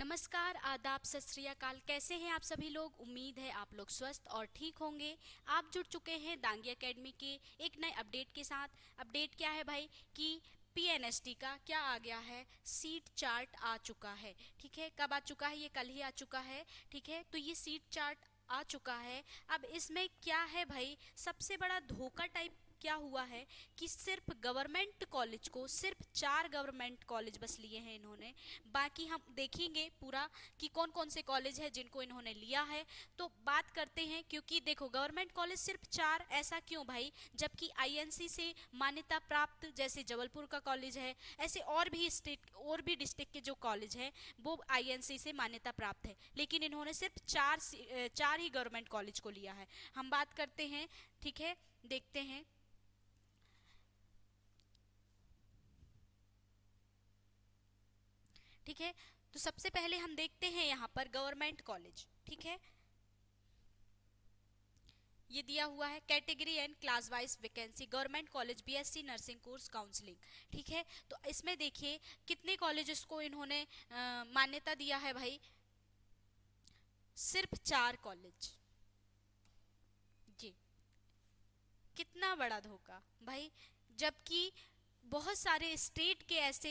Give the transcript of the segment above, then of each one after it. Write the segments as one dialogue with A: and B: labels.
A: नमस्कार, आदाब, सत श्री अकाल। कैसे हैं आप सभी लोग? उम्मीद है आप लोग स्वस्थ और ठीक होंगे। आप जुड़ चुके हैं दांगी एकेडमी के एक नए अपडेट के साथ। अपडेट क्या है भाई कि पीएनएसटी का क्या आ गया है, सीट चार्ट आ चुका है। ठीक है, कब आ चुका है? ये कल ही आ चुका है। ठीक है, तो ये सीट चार्ट आ चुका है। अब इसमें क्या है भाई, सबसे बड़ा धोखा टाइप क्या हुआ है कि सिर्फ गवर्नमेंट कॉलेज को, सिर्फ 4 गवर्नमेंट कॉलेज बस लिए हैं इन्होंने। बाकी हम देखेंगे पूरा कि कौन कौन से कॉलेज है जिनको इन्होंने लिया है। तो बात करते हैं, क्योंकि देखो गवर्नमेंट कॉलेज सिर्फ 4, ऐसा क्यों भाई? जबकि आईएनसी से मान्यता प्राप्त जैसे जबलपुर का कॉलेज है, ऐसे और भी स्टेट और भी डिस्ट्रिक्ट के जो कॉलेज है वो आईएनसी से मान्यता प्राप्त है, लेकिन इन्होंने सिर्फ 4 ही गवर्नमेंट कॉलेज को लिया है। हम बात करते हैं, ठीक है, देखते हैं। ठीक है, तो सबसे पहले हम देखते हैं यहाँ पर गवर्नमेंट कॉलेज। ठीक है, ये दिया हुआ है category and class wise vacancy, government college BSc nursing course counselling. ठीक है, तो इसमें देखिए कितने कॉलेजेस को इन्होंने मान्यता दिया है भाई। सिर्फ 4 कॉलेज। जी, कितना बड़ा धोखा भाई। जबकि बहुत सारे स्टेट के ऐसे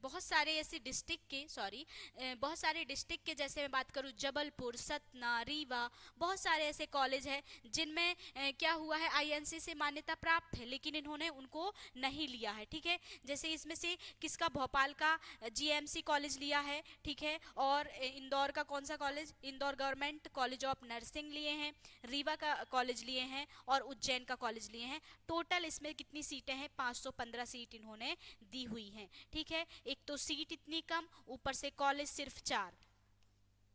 A: बहुत सारे ऐसे डिस्ट्रिक्ट के, सॉरी, बहुत सारे डिस्ट्रिक्ट के, जैसे मैं बात करूं जबलपुर, सतना, रीवा, बहुत सारे ऐसे कॉलेज हैं जिनमें क्या हुआ है, आईएनसी से मान्यता प्राप्त है, लेकिन इन्होंने उनको नहीं लिया है। ठीक है, जैसे इसमें से किसका, भोपाल का जीएमसी कॉलेज लिया है। ठीक है, और इंदौर का कौन सा college, Indore government college of nursing लिए हैं, रीवा का कॉलेज लिए हैं और उज्जैन का कॉलेज लिए हैं। टोटल इसमें कितनी सीटें हैं? 515 सीट इन्होंने दी हुई हैं। ठीक है, एक तो सीट इतनी कम, ऊपर से कॉलेज सिर्फ 4।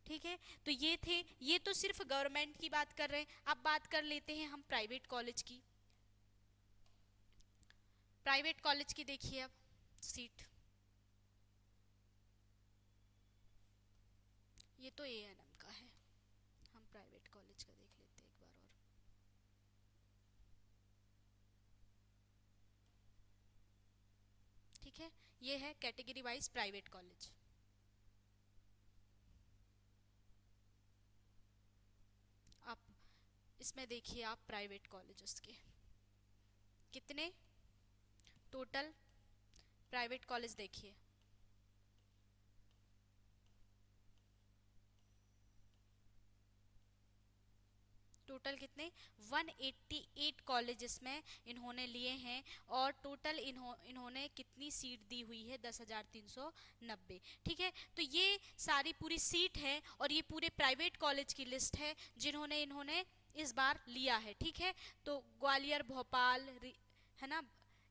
A: ठीक है, तो ये तो सिर्फ गवर्नमेंट की बात कर रहे हैं। अब बात कर लेते हैं हम प्राइवेट कॉलेज की। प्राइवेट कॉलेज की देखिए अब सीट, ये तो एएनएम का है। हम प्राइवेट कॉलेज का देख लेते हैं एक बार और। ठीक है, ये है कैटेगरी वाइज प्राइवेट कॉलेज। आप इसमें देखिए, आप प्राइवेट कॉलेजेस के कितने टोटल प्राइवेट कॉलेज देखिए। टोटल कितने, 188 कॉलेजेस में इन्होंने लिए हैं। और टोटल इन्होंने कितनी सीट दी हुई है? 10,390। ठीक है, तो ये सारी पूरी सीट है और ये पूरे प्राइवेट कॉलेज की लिस्ट है जिन्होंने इन्होंने इस बार लिया है। ठीक है, तो ग्वालियर, भोपाल, है ना,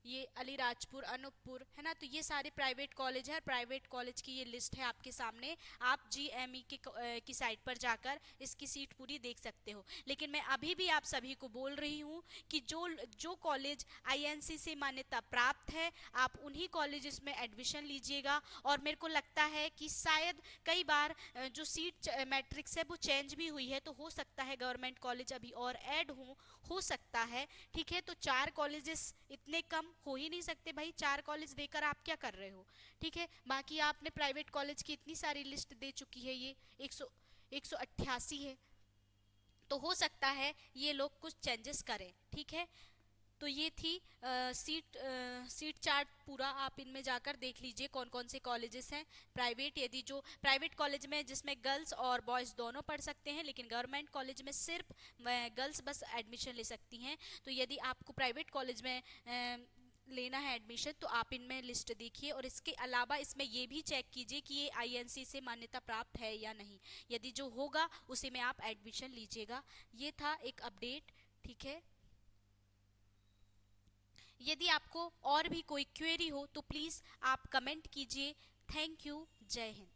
A: ये अलीराजपुर, अनूपपुर, है ना, तो ये सारे प्राइवेट कॉलेज है। प्राइवेट कॉलेज की ये लिस्ट है आपके सामने। आप जीएमई की साइट पर जाकर इसकी सीट पूरी देख सकते हो। लेकिन मैं अभी भी आप सभी को बोल रही हूँ कि जो जो कॉलेज आईएनसी से मान्यता प्राप्त है, आप उन्हीं कॉलेजेस में एडमिशन लीजिएगा। और मेरे को लगता है कि शायद कई बार जो सीट मैट्रिक्स है वो चेंज भी हुई है, तो हो सकता है गवर्नमेंट कॉलेज अभी और ऐड हो सकता है। ठीक है, तो 4 कॉलेजेस इतने कम हो ही नहीं सकते भाई। 4 कॉलेज देकर आप क्या कर रहे हो? ठीक है, बाकी आपने प्राइवेट कॉलेज की इतनी सारी लिस्ट दे चुकी है, ये 188 है, तो हो सकता है ये लोग कुछ चेंजेस करें। ठीक है, तो ये थी सीट चार्ट पूरा। आप इनमें जाकर देख लीजिए कौन कौन से कॉलेजेस हैं प्राइवेट। यदि जो प्राइवेट कॉलेज में जिसमें गर्ल्स और बॉयज़ दोनों पढ़ सकते हैं, लेकिन गवर्नमेंट कॉलेज में सिर्फ गर्ल्स बस एडमिशन ले सकती हैं। तो यदि आपको प्राइवेट कॉलेज में लेना है एडमिशन, तो आप इनमें लिस्ट देखिए। और इसके अलावा इसमें ये भी चेक कीजिए कि ये आईएनसी से मान्यता प्राप्त है या नहीं। यदि जो होगा उसी में आप एडमिशन लीजिएगा। ये था एक अपडेट। ठीक है, यदि आपको और भी कोई क्वेरी हो तो प्लीज़ आप कमेंट कीजिए। थैंक यू, जय हिंद।